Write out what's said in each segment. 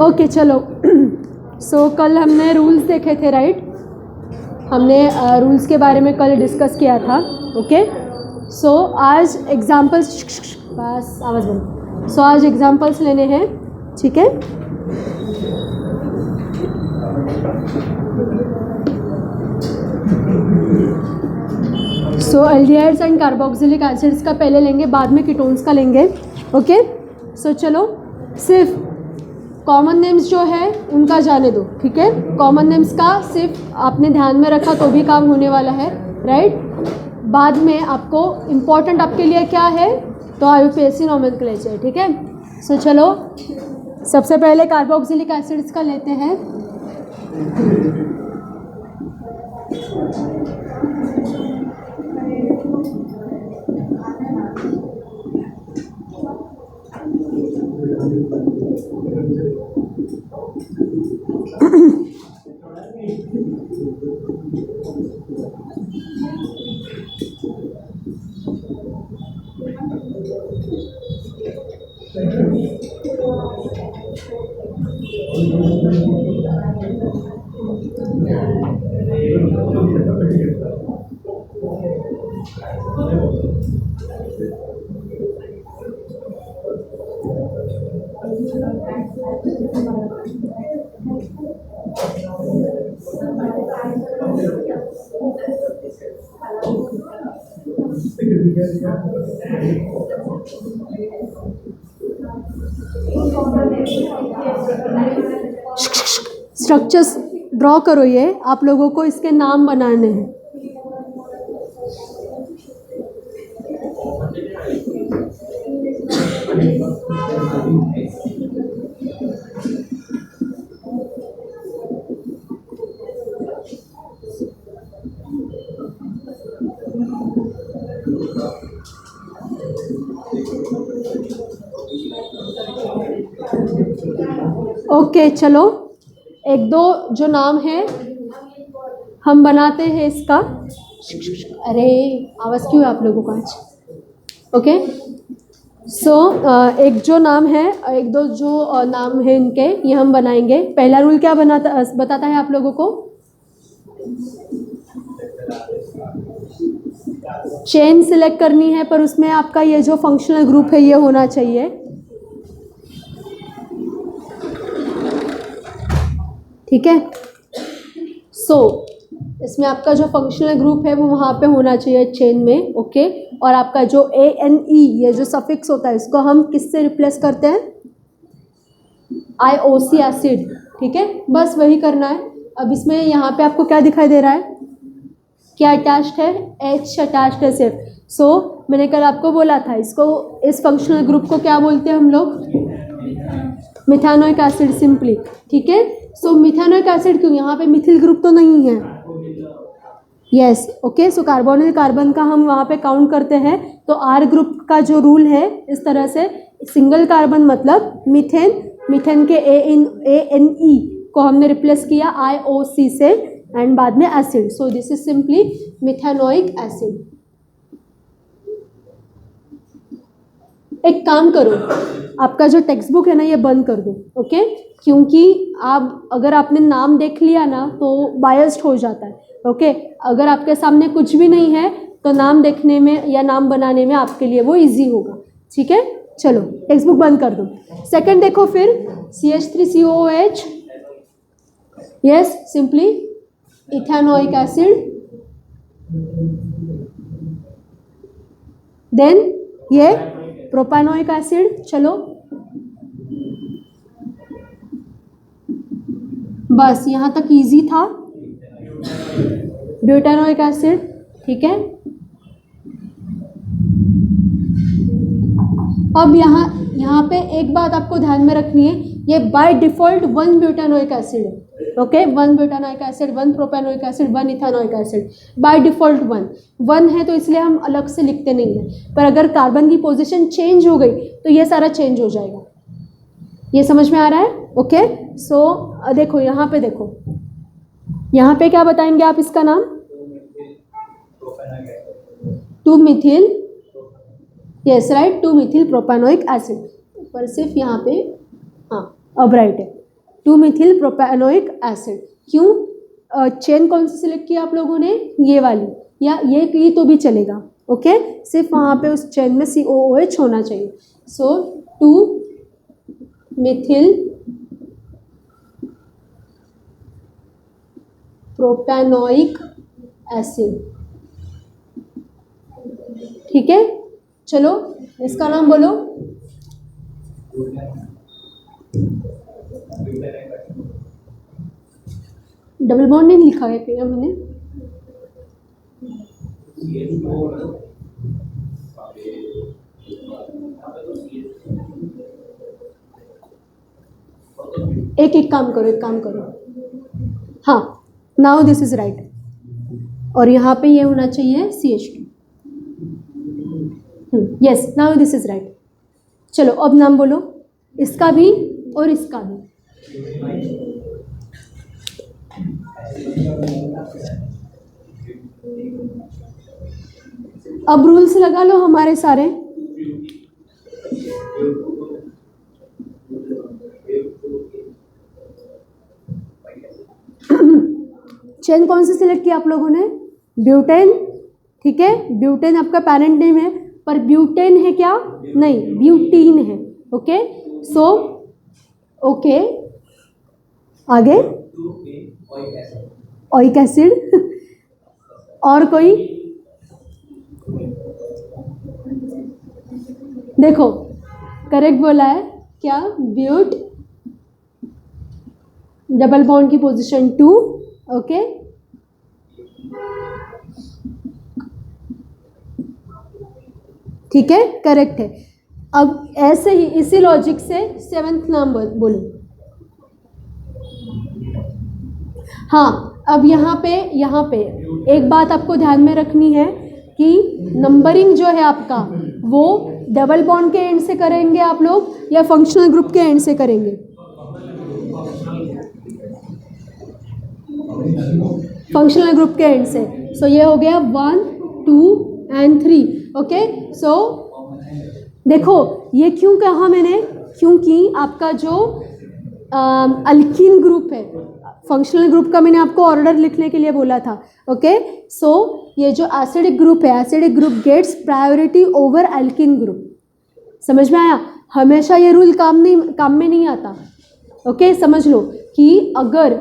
Okay चलो। सो कल हमने रूल्स देखे थे, राइट? हमने रूल्स के बारे में कल डिस्कस किया था। ओके सो आज एग्जाम्पल्स, बस आवाज़ बंद। सो आज एग्जाम्पल्स लेने हैं, ठीक है? सो एल्डिहाइड्स एंड कार्बोक्सिलिक एसिड्स का पहले लेंगे, बाद में कीटोन्स का लेंगे। ओके सो चलो, सिर्फ कॉमन नेम्स जो है उनका जाने दो, ठीक है? कॉमन नेम्स का सिर्फ आपने ध्यान में रखा तो भी काम होने वाला है, राइट? बाद में आपको इम्पॉर्टेंट आपके लिए क्या है, तो आईयूपीएसी नोमेनक्लेचर, ठीक है? सो चलो, सबसे पहले कार्बोक्सिलिक एसिड्स का लेते हैं। स्ट्रक्चर्स ड्रॉ करो, ये आप लोगों को इसके नाम बनाने हैं। ओके चलो, एक दो जो नाम है हम बनाते हैं इसका। अरे आवाज़ क्यों है आप लोगों का आज? ओके सो एक जो नाम है, एक दो जो नाम है इनके, ये हम बनाएंगे। पहला रूल क्या बताता है आप लोगों को? चेन सिलेक्ट करनी है, पर उसमें आपका ये जो फंक्शनल ग्रुप है ये होना चाहिए, ठीक है? सो इसमें आपका जो फंक्शनल ग्रुप है वो वहाँ पे होना चाहिए चेन में, ओके? और आपका जो ANE, ये जो सफिक्स होता है, इसको हम किससे रिप्लेस करते हैं? IOC एसिड, ठीक है? बस वही करना है। अब इसमें यहाँ पे आपको क्या दिखाई दे रहा है? क्या अटैच्ड है? H अटैच्ड है सिर्फ। सो मैंने कल आपको बोला था, इसको, इस फंक्शनल ग्रुप को क्या बोलते हैं हम लोग? मिथानोइक एसिड सिंपली, ठीक है? सो मिथानोइक एसिड क्यों? यहाँ पे मिथिल ग्रुप तो नहीं है। Yes, okay. So carbonyl carbon का हम वहाँ पे काउंट करते हैं, तो R ग्रुप का जो रूल है इस तरह से, सिंगल कार्बन मतलब मीथेन, मीथेन के ANE को हमने रिप्लेस किया IOC से, एंड बाद में acid. So this is simply methanoic acid. एक काम करो, आपका जो टेक्स्ट बुक है ना ये बंद कर दो, ओके? क्योंकि आप, अगर आपने नाम देख लिया ना तो बायस्ड हो जाता है, ओके? अगर आपके सामने कुछ भी नहीं है तो नाम देखने में या नाम बनाने में आपके लिए वो इजी होगा, ठीक है? चलो टेक्स्ट बुक बंद कर दो। सेकंड देखो फिर, CH3COOH, yes, simply ethanoic acid. Then ये प्रोपेनोइक एसिड। चलो बस यहाँ तक इजी था। ब्यूटानोइक एसिड, ठीक है? अब यहाँ पे एक बात आपको ध्यान में रखनी है, ये बाय डिफॉल्ट 1 ब्यूटानोइक एसिड है, okay? 1 butanoic acid, 1 propanoic acid, 1 ethanoic acid, by default 1 है, तो इसलिए हम अलग से लिखते नहीं हैं। पर अगर कार्बन की पोजीशन चेंज हो गई तो ये सारा चेंज हो जाएगा। ये समझ में आ रहा है? ओके सो देखो, यहाँ पे देखो, यहाँ पे क्या बताएंगे आप इसका नाम? 2 Mithil, yes right, 2 Mithil propanoic acid, पर सिर्फ यहाँ पे हाँ अब राइट है, 2 मिथिल प्रोपेनोइक एसिड। क्यों चेन कौन सी सिलेक्ट किया आप लोगों ने, ये वाली, या ये तो भी चलेगा, ओके सिर्फ वहाँ पे उस चेन में COOH होना चाहिए। सो 2 मिथिल प्रोपेनोइक एसिड, ठीक है। चलो इसका नाम बोलो, डबल बॉन्ड नहीं लिखा है क्या मैंने, एक काम करो, हाँ नाउ दिस इज राइट, और यहाँ पे ये होना चाहिए CH2, yes now this is right. चलो अब नाम बोलो, इसका भी और इसका भी। अब रूल्स लगा लो हमारे सारे, चेन कौन सी सिलेक्ट किया आप लोगों ने, ब्यूटेन, ठीक है, ब्यूटेन आपका पैरेंट नेम है, पर ब्यूटेन है क्या, नहीं ब्यूटीन है, ओके सो ओके आगे ओइक एसिड और कोई, देखो करेक्ट बोला है क्या, ब्यूट, डबल बॉन्ड की पोजीशन 2, ओके ठीक है करेक्ट है। अब ऐसे ही इसी लॉजिक से 7th नाम बोलो, हाँ अब यहाँ पे एक बात आपको ध्यान में रखनी है कि नंबरिंग जो है आपका वो डबल बॉन्ड के एंड से करेंगे आप लोग या फंक्शनल ग्रुप के एंड से करेंगे, फंक्शनल ग्रुप के एंड से। सो ये हो गया 1 2 and 3, ओके सो देखो ये क्यों कहा मैंने, क्योंकि आपका जो अल्कीन ग्रुप है, फंक्शनल ग्रुप का मैंने आपको ऑर्डर लिखने के लिए बोला था, ओके सो ये जो एसिडिक ग्रुप है, acidic group gets priority over alkene group, समझ में आया। हमेशा ये रूल काम में नहीं आता, ओके समझ लो कि अगर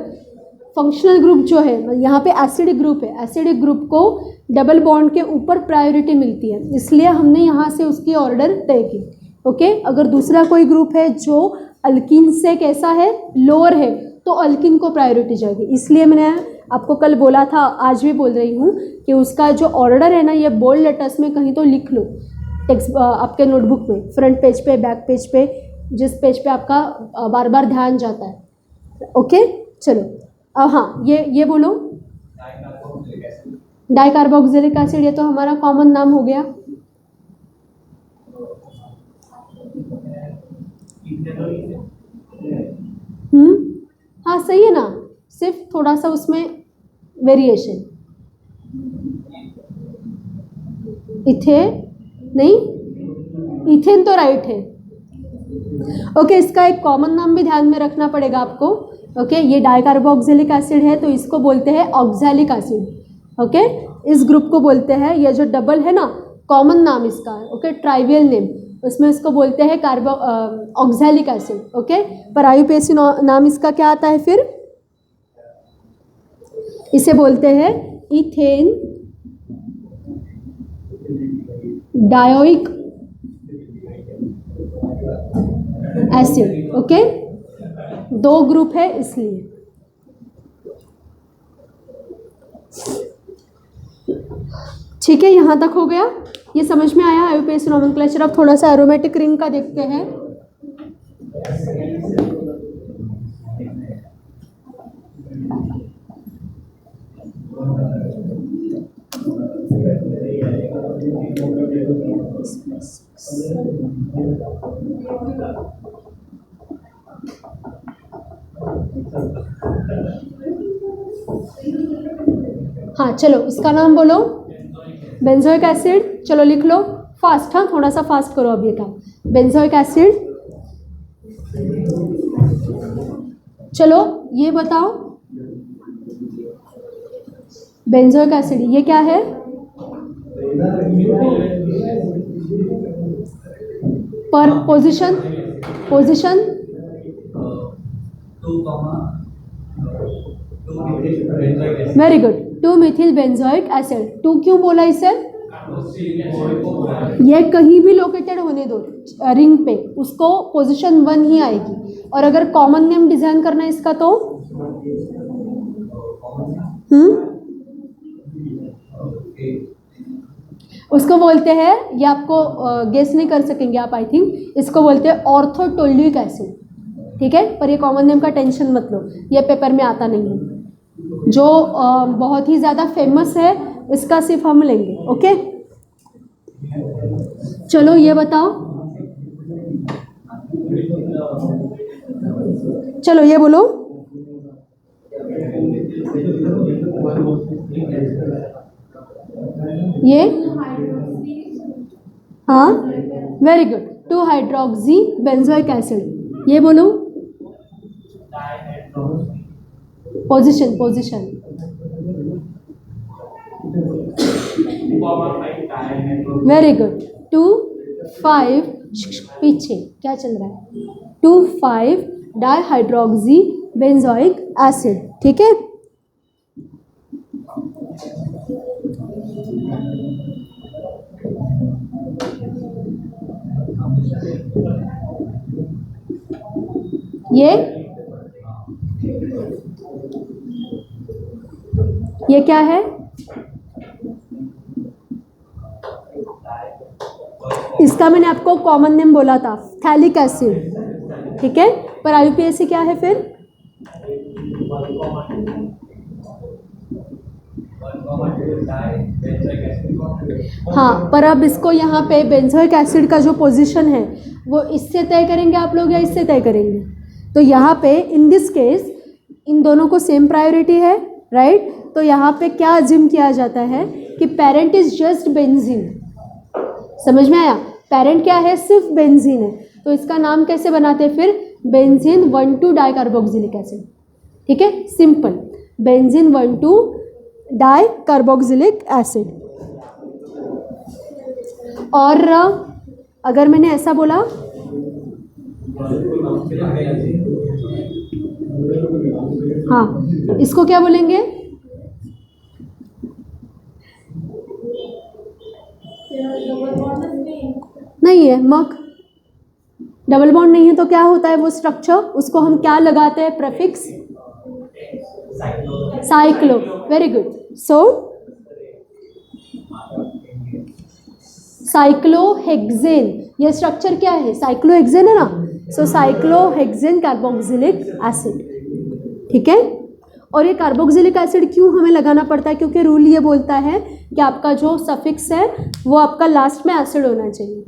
फंक्शनल ग्रुप जो है यहाँ पे एसिडिक ग्रुप है, एसिडिक ग्रुप को डबल बॉन्ड के ऊपर प्रायोरिटी मिलती है, इसलिए हमने यहाँ से उसकी ऑर्डर तय की, ओके अगर दूसरा कोई ग्रुप है जो अल्कीन से कैसा है, लोअर है, तो अल्कीन को प्रायोरिटी जाएगी। इसलिए मैंने आपको कल बोला था, आज भी बोल रही हूँ कि उसका जो ऑर्डर है ना, ये बोल्ड लेटर्स में कहीं तो लिख लो, टेक्स्ट आपके नोटबुक में, फ्रंट पेज पे, बैक पेज पे, जिस पेज पे आपका बार बार ध्यान जाता है, ओके चलो अब हाँ ये बोलो, डाइकार्बोक्सिलिक एसिड, ये तो हमारा कॉमन नाम हो गया, हाँ सही है ना, सिर्फ थोड़ा सा उसमें वेरिएशन, इथे नहीं, इथेन तो राइट है, ओके इसका एक कॉमन नाम भी ध्यान में रखना पड़ेगा आपको, ओके ये डाइकार्बोक्सिलिक एसिड है तो इसको बोलते हैं ऑक्सैलिक एसिड, ओके इस ग्रुप को बोलते हैं, ये जो डबल है ना, कॉमन नाम इसका है, ओके ट्राइवियल नेम, उसमें इसको बोलते हैं ऑक्सैलिक एसिड, ओके पर आईयूपीएसी नाम इसका क्या आता है फिर, इसे बोलते हैं ethane dioic acid, okay 2 group है इसलिए। ठीक है यहाँ तक हो गया, ये समझ में आया आईयूपीएसी नोमेनक्लेचर। अब थोड़ा सा एरोमेटिक रिंग का देखते हैं। हाँ चलो इसका नाम बोलो, बेंजोइक एसिड, चलो लिख लो फास्ट, हाँ थोड़ा सा फास्ट करो अब ये काम। बेंजोइक एसिड, चलो ये बताओ बेंजोइक एसिड ये क्या है? पर position, position very good, 2 Mithil benzoic acid. 2 क्यों बोला इसे? ये कहीं भी लोकेटेड होने दो रिंग पे, उसको पोजीशन 1 ही आएगी। और अगर कॉमन नेम डिजाइन करना है इसका तो उसको बोलते हैं, ये आपको गेस नहीं कर सकेंगे आप आई थिंक, इसको बोलते हैं ऑर्थोटोल्यूइक एसिड, ठीक है। पर ये कॉमन नेम का टेंशन मत लो, ये पेपर में आता नहीं है। जो बहुत ही ज़्यादा फेमस है इसका सिर्फ हम लेंगे, ओके। चलो ये बताओ, चलो ये बोलो, ये हाँ very good, 2 hydroxy benzoic acid. ये बोलो पोजीशन, पोजीशन वेरी गुड, 2 5 पीछे क्या चल रहा है, 2 5 डाइहाइड्रोक्सी बेंजोइक एसिड, ठीक है। ये क्या है? इसका मैंने आपको कॉमन नेम बोला था थैलिक एसिड, ठीक है। पर आईयूपीएसी क्या है फिर? हाँ, पर अब इसको यहाँ पे बेंजोइक एसिड का जो पोजीशन है वो इससे तय करेंगे आप लोग या इससे तय करेंगे? तो यहाँ पे इन दिस केस इन दोनों को सेम प्रायोरिटी है, राइट। तो यहाँ पे क्या अज्यूम किया जाता है कि पेरेंट इज जस्ट बेंजीन, समझ में आया? पेरेंट क्या है? सिर्फ बेंजीन है। तो इसका नाम कैसे बनाते हैं फिर? बेंजीन 1,2 डाइकार्बोक्सिलिक एसिड, ठीक है, सिंपल, बेंजीन 1,2 डाइकार्बोक्सिलिक एसिड। और अगर मैंने ऐसा बोला, हाँ, इसको क्या बोलेंगे? नहीं है, मक डबल बॉन्ड नहीं है तो क्या होता है वो स्ट्रक्चर, उसको हम क्या लगाते हैं? Prefix cyclo, very good. So cyclohexane, ये स्ट्रक्चर क्या है? साइक्लोहेक्सेन है ना, सो साइक्लोहेक्सेन कार्बोक्सिलिक एसिड, ठीक है। और ये कार्बोक्सिलिक एसिड क्यों हमें लगाना पड़ता है? क्योंकि रूल ये बोलता है कि आपका जो सफिक्स है वो आपका लास्ट में एसिड होना चाहिए,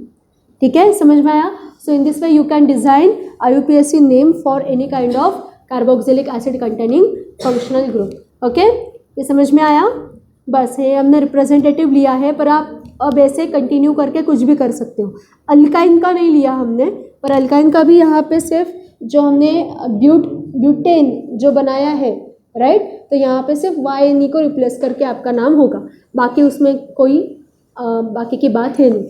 ठीक है, समझ में आया? So in this way you can design IUPAC name for any kind of carboxylic acid containing functional group, okay. ये समझ में आया? बस ये हमने रिप्रेजेंटेटिव लिया है, पर आप अब ऐसे कंटिन्यू करके कुछ भी कर सकते हो। अल्काइन का नहीं लिया हमने, पर अल्काइन का भी यहाँ पे सिर्फ जो हमने ब्यूटेन जो बनाया है, राइट, तो यहाँ पे सिर्फ YNE को रिप्लेस करके आपका नाम होगा, बाकी उसमें कोई बाकी की बात है नहीं।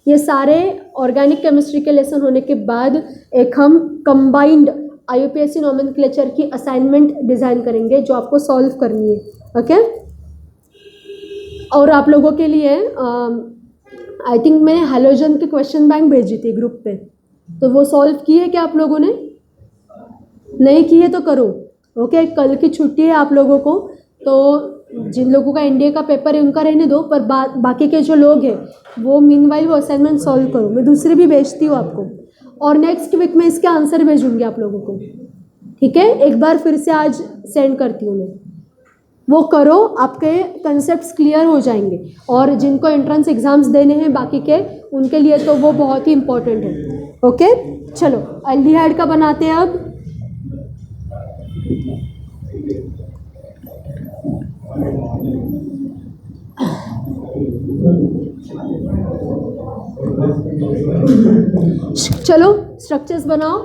ये सारे ऑर्गेनिक केमिस्ट्री के लेसन होने के बाद एक हम कंबाइंड आईयूपीएसी नोमेनक्लेचर की असाइनमेंट डिज़ाइन करेंगे जो आपको सॉल्व करनी है, ओके। और आप लोगों के लिए आई थिंक मैंने हैलोजन के क्वेश्चन बैंक भेजी थी ग्रुप पे, तो वो सॉल्व की है क्या आप लोगों ने? नहीं की है तो करो, ओके। कल की छुट्टी है आप लोगों को, तो जिन लोगों का एनडीए का पेपर है उनका रहने दो, पर बाकी के जो लोग हैं वो मीनवाइल वो असाइनमेंट सॉल्व करो। मैं दूसरी भी भेजती हूँ आपको, और नेक्स्ट वीक में इसके आंसर भेजूंगी आप लोगों को, ठीक है। एक बार फिर से आज सेंड करती हूँ मैं, वो करो, आपके कंसेप्ट्स क्लियर हो जाएंगे। और जिनको एंट्रेंस एग्जाम्स देने हैं बाकी के, उनके लिए तो वो बहुत ही इम्पोर्टेंट है, ओके। चलो एल्डिहाइड का बनाते हैं अब। चलो स्ट्रक्चर्स बनाओ।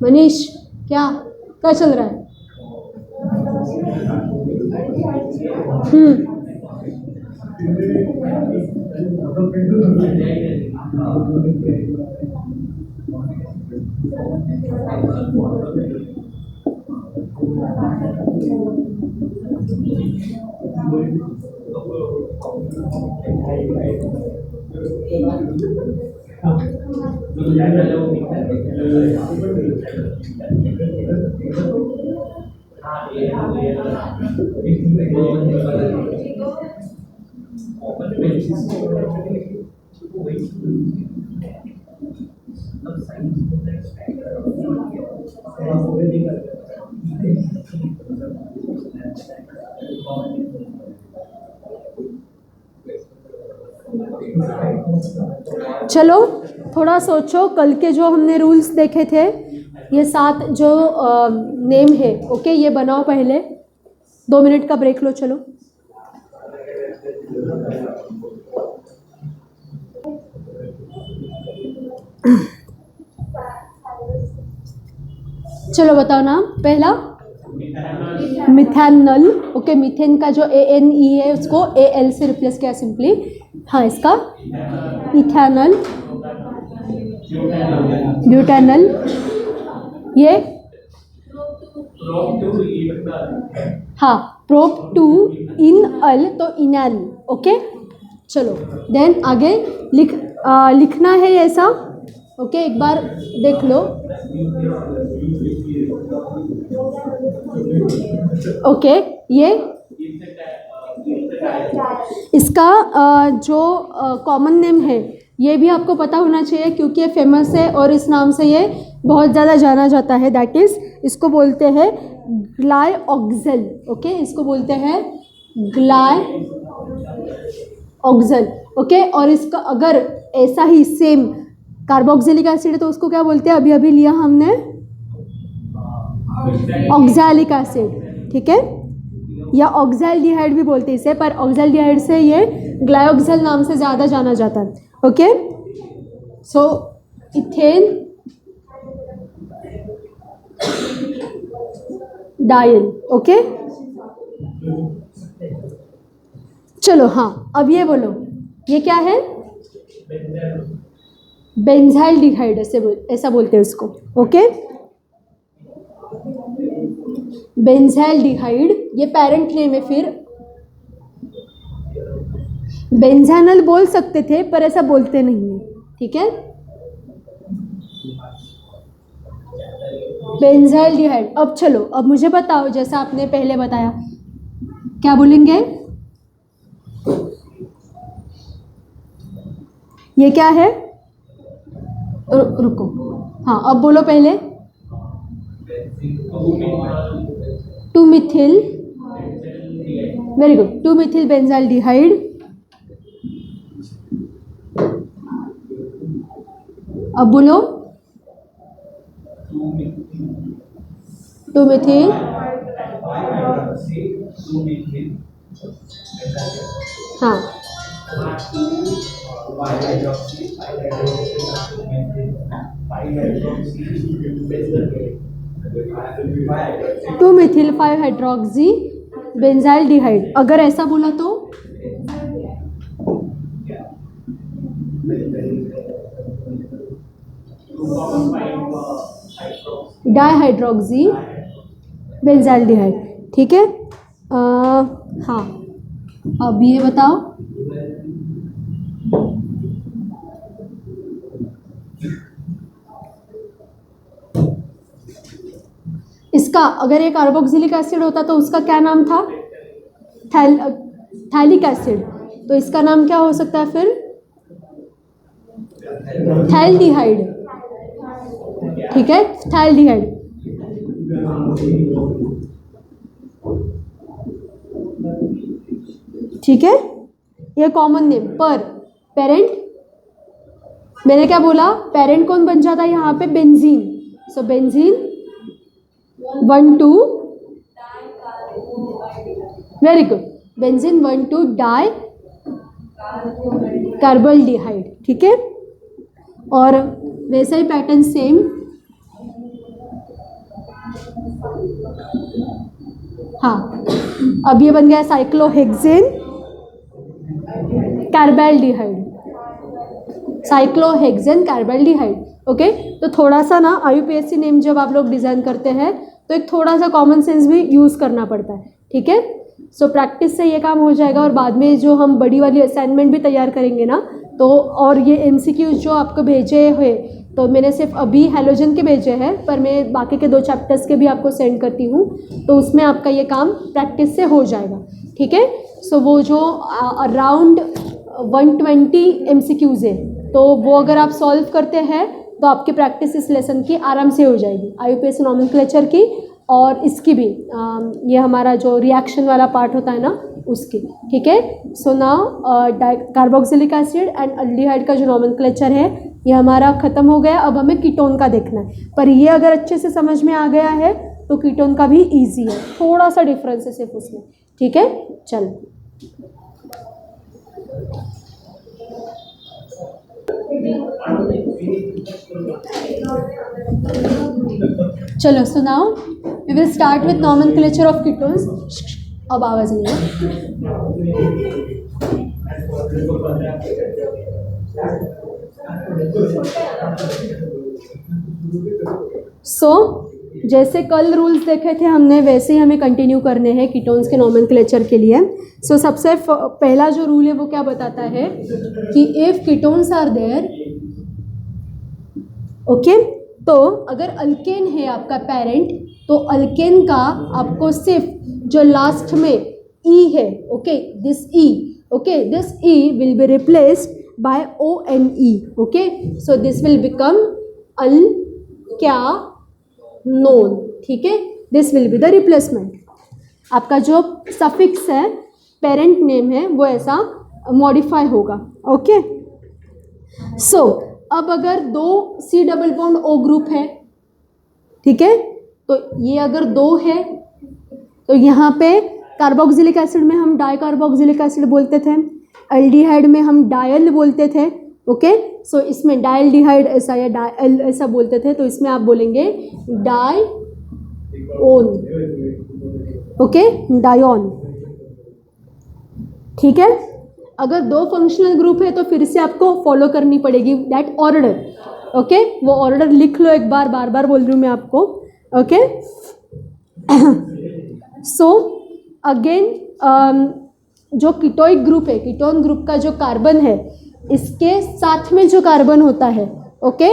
मनीष क्या चल रहा है? चलो थोड़ा सोचो, कल के जो हमने रूल्स देखे थे, ये 7 जो नेम है, ओके, ये बनाओ पहले। 2 मिनट का ब्रेक लो। चलो चलो बताओ नाम। पहला मिथेनल, ओके, मीथेन का जो ANE है उसको AL से रिप्लेस किया सिंपली। हाँ, इसका इथेनल, ब्यूटेनल, ये हाँ प्रोप टू इन अल तो इनैन, ओके। चलो देन आगे लिखना है ऐसा, ओके, एक बार देख लो, ओके। ये इसका जो कॉमन नेम है ये भी आपको पता होना चाहिए क्योंकि ये फेमस है और इस नाम से ये बहुत ज़्यादा जाना जाता है। दैट इज़, इसको बोलते हैं ग्लाइऑक्सेल, ओके, इसको बोलते हैं ग्लाइऑक्सेल, ओके। और इसका अगर ऐसा ही सेम कार्बोक्सिलिक एसिड है तो उसको क्या बोलते हैं? अभी अभी लिया हमने ऑक्सैलिक एसिड, ठीक है, या ऑक्सैल्डिहाइड भी बोलते हैं इसे, पर ऑक्सैल्डिहाइड से ये ग्लाइऑक्सेल नाम से ज़्यादा जाना जाता है, ओके। सो इथेन डायल, ओके। चलो हाँ, अब ये बोलो, ये क्या है? बेंजाइल्डिहाइड, ऐसा बोलते हैं उसको, ओके। बेंजाइल्डिहाइड ये पेरेंट नेम है। फिर बेंजानल बोल सकते थे पर ऐसा बोलते नहीं है, ठीक है। बेंजाइल्डिहाइड। अब चलो, अब मुझे बताओ, जैसा आपने पहले बताया, क्या बोलेंगे? ये क्या है? रुको, हाँ अब बोलो पहले। 2-मिथिल, वेरी गुड, 2-मिथिल बेंजाइल्डिहाइड। अब बोलो 2-मिथिल, हाँ, टू मिथिल 5-हाइड्रोक्सी बेंजाइल्डिहाइड। अगर ऐसा बोला तो डाइहाइड्रोक्सी बेंजाइल्डिहाइड, ठीक है। हाँ, अब ये बताओ, इसका अगर ये कार्बोक्सिलिक एसिड होता तो उसका क्या नाम था? Phthalic acid. तो इसका नाम क्या हो सकता है फिर? थैल्डिहाइड, ठीक है, थैल्डिहाइड। ठीक है, ये कॉमन नेम। पर पेरेंट, मैंने क्या बोला? पेरेंट कौन बन जाता है यहाँ पे? Benzene. So benzene 1,2, very good, benzene 1,2 di carbaldehyde, ठीक है। और वैसा ही पैटर्न सेम, हाँ, अब ये बन गया साइक्लोहेक्सेन कार्बोल्डिहाइड, साइक्लोहेक्सेन कार्बोल्डिहाइड, ओके। तो थोड़ा सा ना IUPAC नेम जब आप लोग डिज़ाइन करते हैं तो एक थोड़ा सा कॉमन सेंस भी यूज़ करना पड़ता है, ठीक है। सो प्रैक्टिस से ये काम हो जाएगा, और बाद में जो हम बड़ी वाली असाइनमेंट भी तैयार करेंगे ना, तो और ये MCQs जो आपको भेजे हुए, तो मैंने सिर्फ अभी हैलोजन के भेजे हैं, पर मैं बाकी के 2 चैप्टर्स के भी आपको सेंड करती हूँ, तो उसमें आपका ये काम प्रैक्टिस से हो जाएगा, ठीक है। सो वो जो अराउंड 120 MCQs है, तो वो अगर आप सॉल्व करते हैं तो आपकी प्रैक्टिस इस लेसन की आराम से हो जाएगी, IUPAC नॉमेनक्लेचर की, और इसकी भी ये हमारा जो रिएक्शन वाला पार्ट होता है ना उसकी, ठीक है। So now carboxylic acid and aldehyde का जो नॉमेनक्लेचर है ये हमारा ख़त्म हो गया। अब हमें कीटोन का देखना है, पर ये अगर अच्छे से समझ में आ गया है तो कीटोन का भी ईजी है, थोड़ा सा डिफरेंस है सिर्फ उसमें, ठीक है। चलो so now we will start with nomenclature of ketones. अब आवाज़ नहीं है। जैसे कल रूल्स देखे थे हमने, वैसे ही हमें कंटिन्यू करने हैं कीटोन्स के नॉमेनक्लेचर के लिए। सबसे पहला जो रूल है वो क्या बताता है कि if ketones are there, okay, तो अगर अल्केन है आपका पेरेंट, तो अल्केन का आपको सिर्फ जो लास्ट में ई है, okay, this e, okay, this e will be replaced by ONE, okay. So this will become alkanone, ठीक है। This will be the replacement. आपका जो सफिक्स है, पेरेंट नेम है, वो ऐसा मॉडिफाई होगा, ओके। अब अगर 2 C double bond O group है, ठीक है, तो ये अगर 2 है तो यहाँ पे कार्बोक्सिलिक एसिड में हम डाई कार्बोक्सिलिक एसिड बोलते थे, एल्डिहाइड में हम डायल बोलते थे, ओके। इसमें डायल्डिहाइड ऐसा या डायल ऐसा बोलते थे, तो इसमें आप बोलेंगे डायोन, ओके, डायोन, ठीक है। अगर 2 फंक्शनल ग्रुप है तो फिर से आपको फॉलो करनी पड़ेगी दैट ऑर्डर, ओके। वो ऑर्डर लिख लो एक बार, बार बार बोल रही हूँ मैं आपको, ओके। अगेन जो कीटोइक ग्रुप है, कीटोन ग्रुप का जो कार्बन है, इसके साथ में जो कार्बन होता है, ओके,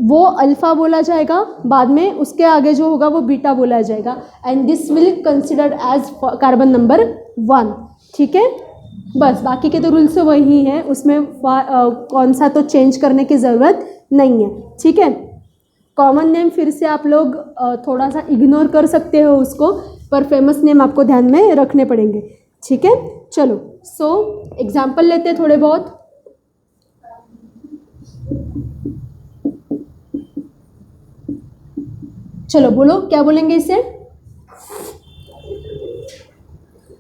वो अल्फा बोला जाएगा, बाद में उसके आगे जो होगा वो बीटा बोला जाएगा, and this will considered as carbon number 1, ठीक है। बस बाकी के तो रूल्स वही हैं, उसमें कौन सा तो चेंज करने की ज़रूरत नहीं है, ठीक है। कॉमन नेम फिर से आप लोग थोड़ा सा इग्नोर कर सकते हो उसको, पर फेमस नेम आपको ध्यान में रखने पड़ेंगे, ठीक है। चलो एग्जाम्पल लेते हैं थोड़े बहुत। चलो बोलो क्या बोलेंगे इसे।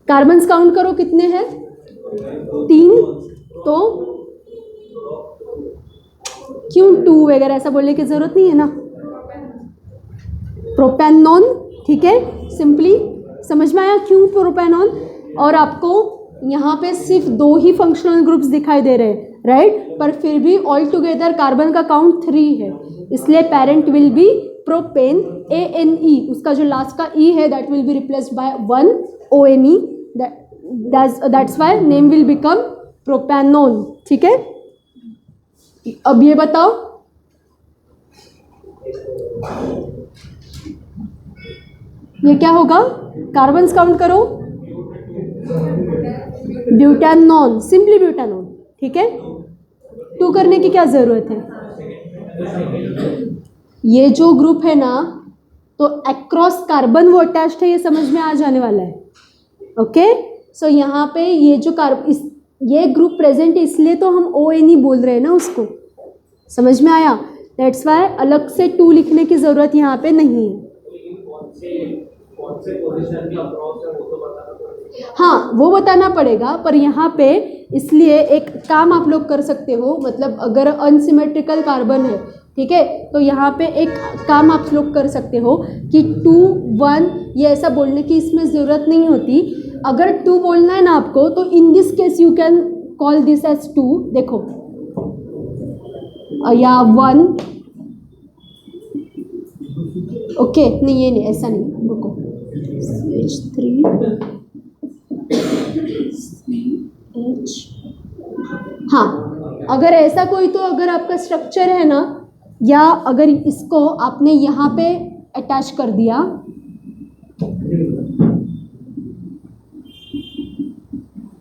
कार्बन्स काउंट करो कितने हैं, 3, तो क्यों 2 वगैरह ऐसा बोलने की जरूरत नहीं है ना। प्रोपेनॉन, ठीक है, सिंपली समझ में आया क्यों प्रोपेनॉन। और आपको यहाँ पे सिर्फ 2 ही फंक्शनल ग्रुप्स दिखाई दे रहे हैं, राइट, पर फिर भी ऑल टुगेदर कार्बन का काउंट 3 है, इसलिए parent will be propane, ANE, उसका जो लास्ट का E है that will be replaced bye 1 ONE, that's why name will become propanone, ठीक है। अब ये बताओ ये क्या होगा, कार्बन्स काउंट करो, ब्यूटेनॉन, सिंपली ब्यूटेनॉन, ठीक है। 2 करने की क्या जरूरत है। ये जो ग्रुप है ना, तो अक्रॉस कार्बन वो अटैच्ड है, ये समझ में आ जाने वाला है, ओके। यहाँ पे ये जो ये ग्रुप प्रेजेंट है, इसलिए तो हम ONE बोल रहे हैं ना उसको, समझ में आया। दैट्स वाई अलग से 2 लिखने की ज़रूरत यहाँ पे नहीं है, कौन से पोजीशन में अक्रॉस है वो तो बताना पड़ेगा। हाँ वो बताना पड़ेगा, पर यहाँ पे इसलिए एक काम आप लोग कर सकते हो, मतलब अगर अनसिमेट्रिकल कार्बन है, ठीक है, तो यहाँ पे एक काम आप लोग कर सकते हो कि 2 1 ये ऐसा बोलने की इसमें ज़रूरत नहीं होती। अगर 2 बोलना है ना आपको, तो in this case you can call this as 2, देखो, या 1, ओके, नहीं ये नहीं, ऐसा नहीं, रुको, CH3 CH, हाँ, अगर ऐसा कोई, तो अगर आपका स्ट्रक्चर है ना, या अगर इसको आपने यहाँ पे अटैच कर दिया,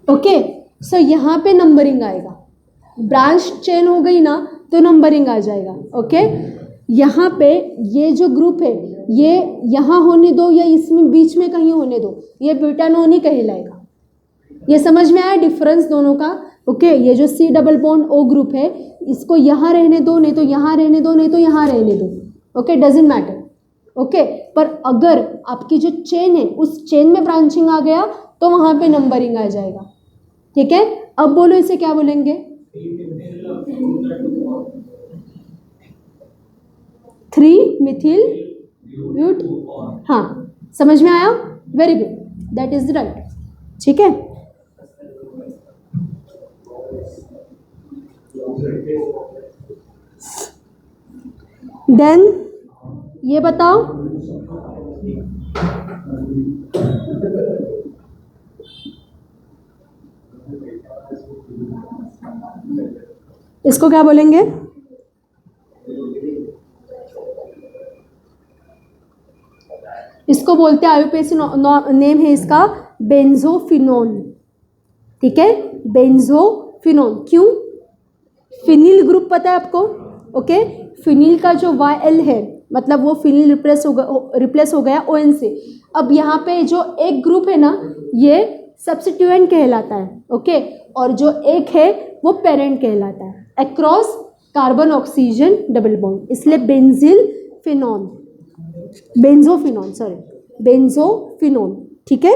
ओके, सो यहाँ पे नंबरिंग आएगा, ब्रांच चेन हो गई ना तो नंबरिंग आ जाएगा, ओके। यहाँ पे ये जो ग्रुप है ये यहाँ होने दो या इसमें बीच में कहीं होने दो, ये ब्यूटानोन ही कहलाएगा। ये समझ में आया डिफरेंस दोनों का, ओके। ये जो C double bond O group है, इसको यहाँ रहने दो, नहीं तो यहाँ रहने दो, नहीं तो यहाँ रहने दो, ओके, डजेंट मैटर, ओके। पर अगर आपकी जो चेन है उस चेन में ब्रांचिंग आ गया तो वहाँ पे नंबरिंग आ जाएगा, ठीक है। अब बोलो इसे क्या बोलेंगे? 3 मिथिल ब्यूट, हाँ, समझ में आया, very good, that is right, ठीक है। देन ये बताओ, इसको क्या बोलेंगे? इसको बोलते हैं, आईयूपीएसी नेम है इसका बेंजोफिनोन, ठीक है, बेंजोफिनोन। क्यों? फिनिल ग्रुप पता है आपको, ओके। फिनिल का जो YL है, मतलब वो फिनिल रिप्लेस हो गया ON से। अब यहाँ पे जो एक ग्रुप है ना, ये सब्स्टिट्यूएंट कहलाता है, ओके, और जो एक है वो पेरेंट कहलाता है, across carbon oxygen double bond, इसलिए बेंजोफिनोन, ठीक है।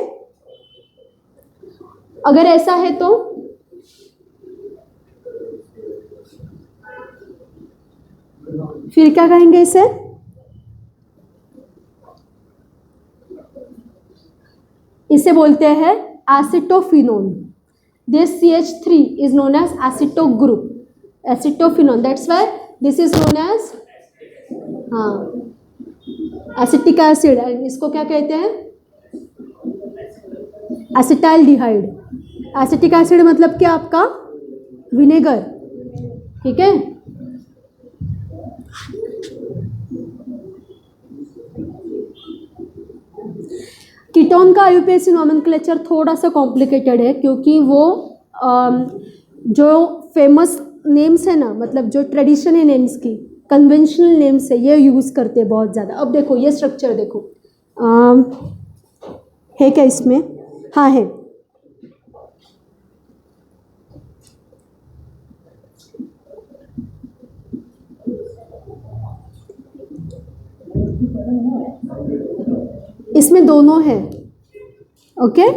अगर ऐसा है तो फिर क्या कहेंगे इसे? इसे बोलते हैं acetophenone. This CH3 is known as aceto group, acetophenone, that's why this is known as, हाँ, एसिटिक एसिड, एंड इसको क्या कहते हैं? एसिटाइलडिहाइड। एसिटिक एसिड मतलब क्या आपका? विनेगर, ठीक है। कीटोन का आईयूपीएसी नोमेनक्लेचर थोड़ा सा कॉम्प्लिकेटेड है, क्योंकि वो जो फेमस नेम्स है ना, मतलब जो ट्रेडिशन है नेम्स की, कन्वेंशनल नेम्स है, ये यूज़ करते हैं बहुत ज़्यादा। अब देखो ये स्ट्रक्चर देखो, है क्या इसमें? हाँ है। इसमें दोनों है, ओके।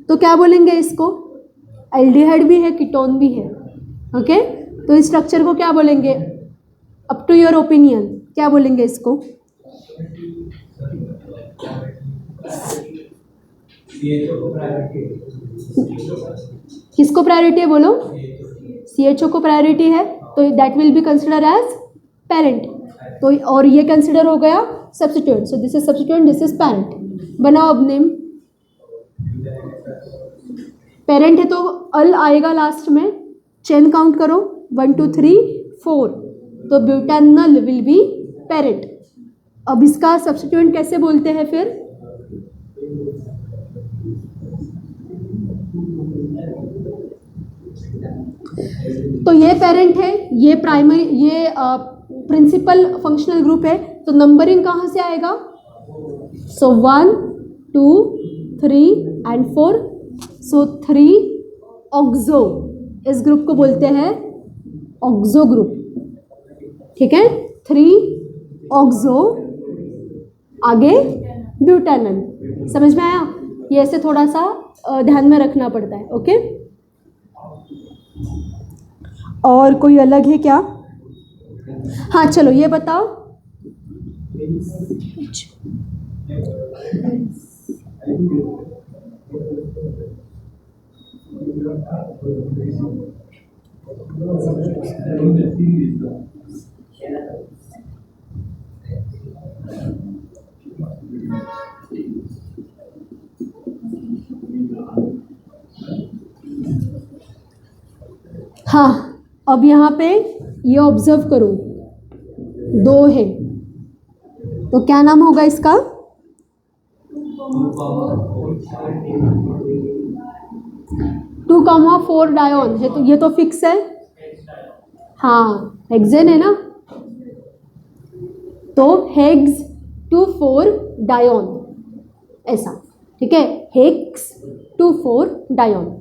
तो क्या बोलेंगे इसको? एल्डिहाइड भी है, कीटोन भी है, ओके। तो इस स्ट्रक्चर को क्या बोलेंगे? अप टू योर ओपिनियन, क्या बोलेंगे इसको? किसको प्रायोरिटी है बोलो? CHO को प्रायोरिटी है, तो that will be consider as parent. तो और ये कंसिडर हो गया substituent, so this is substituent, this is parent. बनाओ अब नेम। पेरेंट है तो अल आएगा लास्ट में, चेन काउंट करो, 1 2 3 4, तो ब्यूटानल विल बी पेरेंट। अब इसका सब्स्टिट्यूएंट कैसे बोलते हैं फिर? तो ये पेरेंट है, ये प्राइमरी, ये प्रिंसिपल फंक्शनल ग्रुप है, तो नंबरिंग कहाँ से आएगा? सो 1 2 3 एंड 4, सो 3 ऑक्सो, इस ग्रुप को बोलते हैं ऑक्सो ग्रुप, ठीक है। 3 ऑक्सो आगे ब्यूटेनन। समझ में आया? ये ऐसे थोड़ा सा ध्यान में रखना पड़ता है। ओके, और कोई अलग है क्या? हाँ चलो ये बताओ। हाँ, अब यहाँ पे ये ऑब्जर्व करो, 2 है तो क्या नाम होगा इसका? 2,4 डायोन है, तो ये तो फिक्स है। हाँ, हेक्सेन है ना, तो हेक्स 2,4 डायोन ऐसा, ठीक है, हेक्स 2,4 डायोन।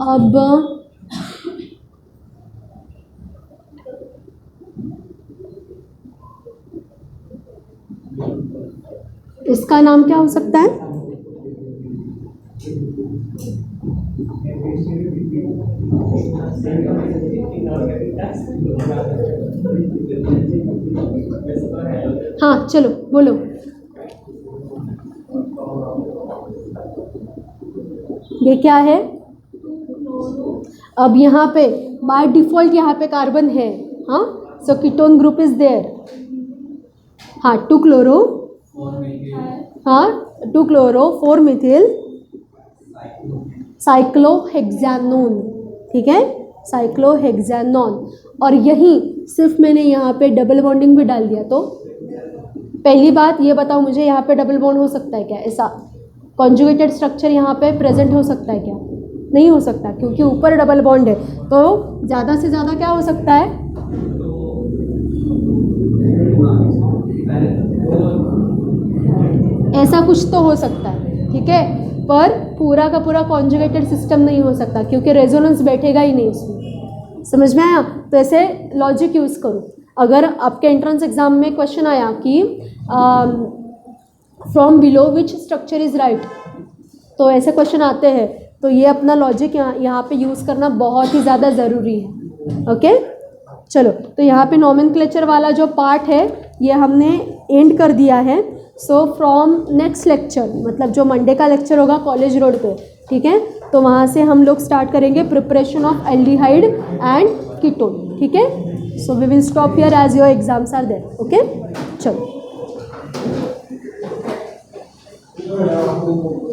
अब इसका नाम क्या हो सकता है? हाँ चलो बोलो। ये क्या है? अब यहाँ पे बाय डिफॉल्ट यहाँ पे कार्बन है, हाँ, सो कीटोन ग्रुप इज देयर। हाँ 2 क्लोरो, हाँ 2 क्लोरो 4 मिथिल साइक्लोहेक्सानोन, ठीक है, साइक्लोहेक्सानोन। और यही सिर्फ मैंने यहाँ पे डबल बॉन्डिंग भी डाल दिया। तो पहली बात ये बताओ मुझे, यहाँ पे डबल बॉन्ड हो सकता है क्या? ऐसा कॉन्जुगेटेड स्ट्रक्चर यहाँ पे प्रेजेंट हो सकता है क्या? नहीं हो सकता, क्योंकि ऊपर डबल बॉन्ड है। तो ज़्यादा से ज़्यादा क्या हो सकता है? ऐसा कुछ तो हो सकता है, ठीक है, पर पूरा का पूरा कॉन्जुगेटेड सिस्टम नहीं हो सकता, क्योंकि रेजोनेंस बैठेगा ही नहीं इसमें। समझ में आया? तो ऐसे लॉजिक यूज़ करो। अगर आपके एंट्रेंस एग्जाम में क्वेश्चन आया कि from below which structure is right, तो ऐसे क्वेश्चन आते हैं, तो ये अपना लॉजिक यहाँ पे यूज़ करना बहुत ही ज़्यादा ज़रूरी है। ओके चलो, तो यहाँ पे नॉमेनक्लेचर वाला जो पार्ट है ये हमने एंड कर दिया है। सो फ्रॉम नेक्स्ट लेक्चर, मतलब जो मंडे का लेक्चर होगा कॉलेज रोड पे, ठीक है, तो वहाँ से हम लोग स्टार्ट करेंगे preparation of aldehyde and ketone, ठीक है। So we will stop here as your exams are there. Okay चलो।